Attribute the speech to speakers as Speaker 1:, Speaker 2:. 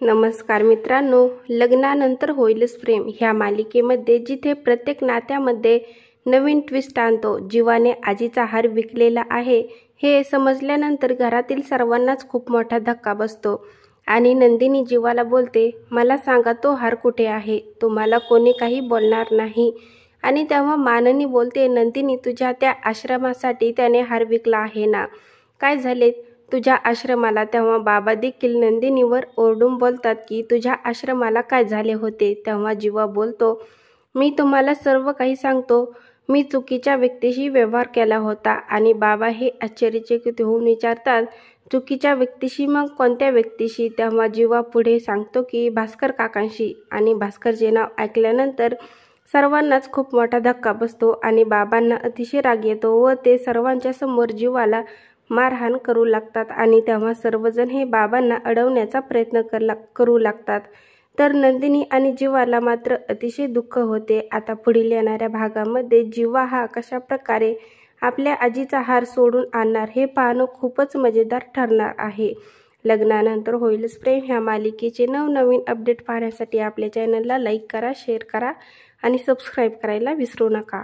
Speaker 1: नमस्कार मित्रांनो, लग्नानंतर होईलच प्रेम ह्या मालिकेमध्ये जिथे प्रत्येक नात्यामध्ये नवीन ट्विस्ट आणतो, जीवाने आजीचा हार विकलेला आहे हे समजल्यानंतर घरातील सर्वांनाच खूप मोठा धक्का बसतो आणि नंदिनी जीवाला बोलते, मला सांगा तो हार कुठे आहे? तुम्हाला कोणी काही बोलणार नाही. आणि तेव्हा माननी बोलते, नंदिनी तुझ्या त्या आश्रमासाठी त्याने हार विकला आहे ना? काय झाले तुझ्या आश्रमाला? तेव्हा बाबा देखील नंदिनीवर ओरडून बोलतात की तुझ्या आश्रमाला काय झाले होते? तेव्हा जीवा बोलतो, मी तुम्हाला सर्व काही सांगतो. मी चुकीच्या व्यक्तीशी व्यवहार केला होता. आणि बाबा हे आश्चर्यचकित होऊन विचारतात, चुकीच्या व्यक्तीशी? मग कोणत्या व्यक्तीशी? तेव्हा जीवा पुढे सांगतो की भास्कर काकांशी. आणि भास्करचे नाव ऐकल्यानंतर सर्वांनाच खूप मोठा धक्का बसतो आणि बाबांना अतिशय राग येतो व ते सर्वांच्या समोर जीवाला मारहाण करू लागतात. आणि तेव्हा सर्वजण हे बाबांना अडवण्याचा प्रयत्न करू लागतात. तर नंदिनी आणि जीवाला मात्र अतिशय दुःख होते. आता पुढील येणाऱ्या भागामध्ये जीवा हा कशा प्रकारे आपल्या आजीचा हार सोडून आणणार हे पाहणं खूपच मजेदार ठरणार आहे. लग्नानंतर होईलच प्रेम ह्या मालिकेचे नवनवीन अपडेट पाहण्यासाठी आपल्या चॅनलला लाईक करा, शेअर करा आणि सबस्क्राईब करायला विसरू नका.